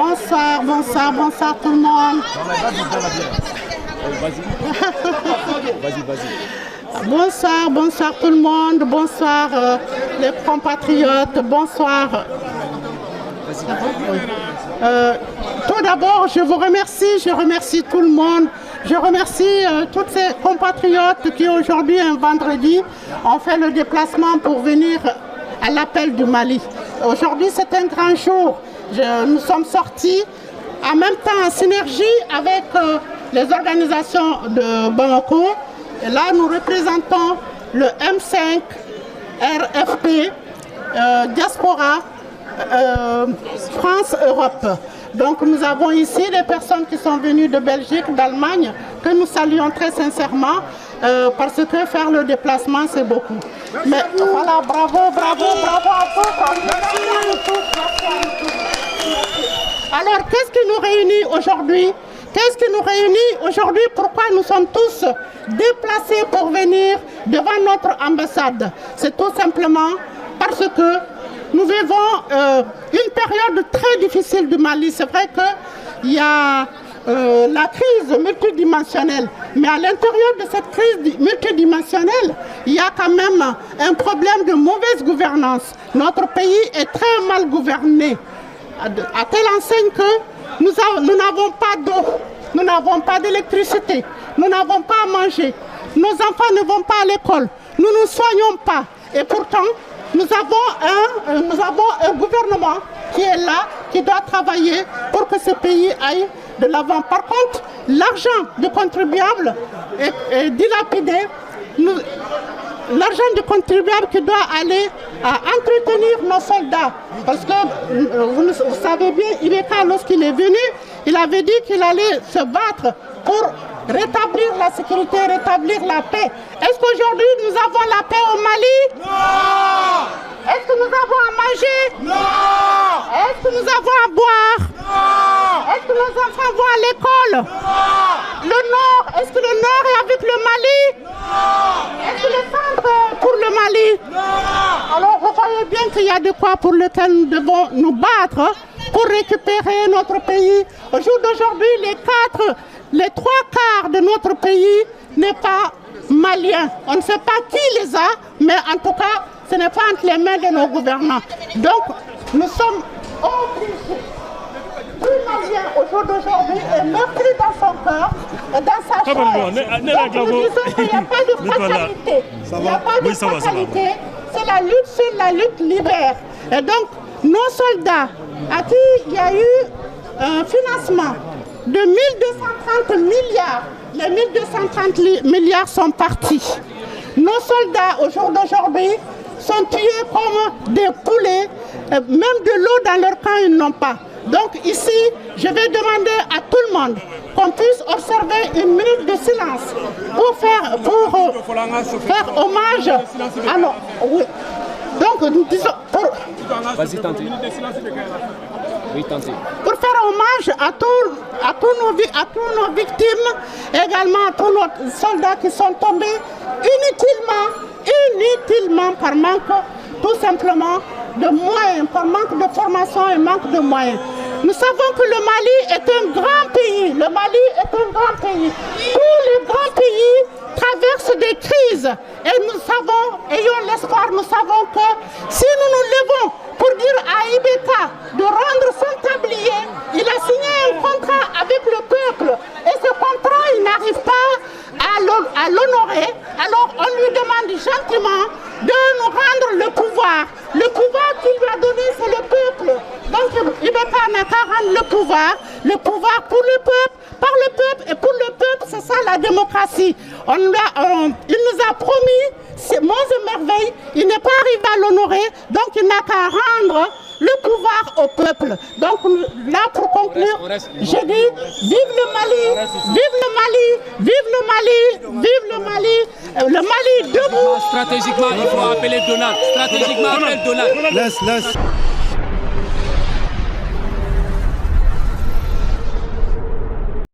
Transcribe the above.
Bonsoir, bonsoir, bonsoir tout le monde. Bonsoir, bonsoir tout le monde. Bonsoir les compatriotes. Bonsoir. Tout d'abord, je vous remercie. Je remercie tout le monde. Je remercie tous ces compatriotes qui aujourd'hui, un vendredi, ont fait le déplacement pour venir à l'appel du Mali. Aujourd'hui, c'est un grand jour. Nous sommes sortis en même temps en synergie avec les organisations de Bamako. Et là, nous représentons le M5, RFP, Diaspora, France-Europe. Donc nous avons ici des personnes qui sont venues de Belgique, d'Allemagne, que nous saluons très sincèrement, parce que faire le déplacement, c'est beaucoup. Mais voilà, bravo, bravo, bravo à tous. Alors, qu'est-ce qui nous réunit aujourd'hui? Qu'est-ce qui nous réunit aujourd'hui? Pourquoi nous sommes tous déplacés pour venir devant notre ambassade? C'est tout simplement parce que nous vivons une période très difficile du Mali. C'est vrai qu'il y a la crise multidimensionnelle, mais à l'intérieur de cette crise multidimensionnelle, il y a quand même un problème de mauvaise gouvernance. Notre pays est très mal gouverné, à telle enseigne que nous n'avons pas d'eau, nous n'avons pas d'électricité, nous n'avons pas à manger, nos enfants ne vont pas à l'école, nous ne nous soignons pas. Et pourtant, nous avons un gouvernement qui est là, qui doit travailler pour que ce pays aille de l'avant. Par contre, l'argent du contribuable est dilapidé. L'argent du contribuable qui doit aller à entretenir nos soldats. Parce que vous savez bien, Ibeka, lorsqu'il est venu, il avait dit qu'il allait se battre pour rétablir la sécurité, rétablir la paix. Est-ce qu'aujourd'hui nous avons la paix au Mali? Non! Est-ce que nous avons à manger? Non! Est-ce que nous avons à boire? Non! Est-ce que nos enfants vont à l'école? Non! Le Nord, est-ce que le Nord est avec le Mali? Non! Est-ce que le centre est pour le Mali? Non! Alors vous voyez bien qu'il y a de quoi pour lequel nous devons nous battre pour récupérer notre pays. Au jour d'aujourd'hui, les trois quarts de notre pays n'est pas malien. On ne sait pas qui les a, mais en tout cas, ce n'est pas entre les mains de nos gouvernants. Donc, nous sommes obligés. Tout malien au jour d'aujourd'hui est meurtri dans son cœur et dans sa chair. Donc, nous disons qu'il n'y a pas de fatalité. Il n'y a pas de fatalité. C'est la lutte sur la lutte libère. Et donc, nos soldats, à qui il y a eu un financement de 1230 milliards, les 1230 milliards sont partis. Nos soldats, au jour d'aujourd'hui, sont tués comme des poulets, même de l'eau dans leur camp, ils n'ont pas. Donc ici, je vais demander à tout le monde qu'on puisse observer une minute de silence pour faire hommage à nos... Oui. Donc, nous disons... Vas-y, tentez. Oui, tentez. Pour faire hommage à tous nos victimes, également à tous nos soldats qui sont tombés inutilement par manque, tout simplement, de moyens, par manque de formation et manque de moyens. Nous savons que le Mali est un grand pays. Le Mali est un grand pays. Tous les grands pays traversent des crises. Et nous savons, ayons l'espoir, nous savons que si nous nous levons pour dire à Ibeka de rendre son tablier, il a signé un contrat avec le peuple. Et ce contrat, il n'arrive pas à l'honorer. Alors on lui demande gentiment de nous rendre le pouvoir. Le pouvoir qu'il lui a donné, c'est le peuple. Donc Ibeka n'a qu'à rendre le pouvoir pour le peuple, par le peuple et pour le peuple, c'est ça la démocratie. Il nous a promis monts et merveilles, il n'est pas arrivé à l'honorer, donc il n'a qu'à rendre le pouvoir au peuple. Donc là, pour conclure, je dis vive le Mali, vive le Mali, vive le Mali, vive le Mali, le Mali debout. Stratégiquement, il faut appeler Donald. Stratégiquement, appelle Donald. Laisse.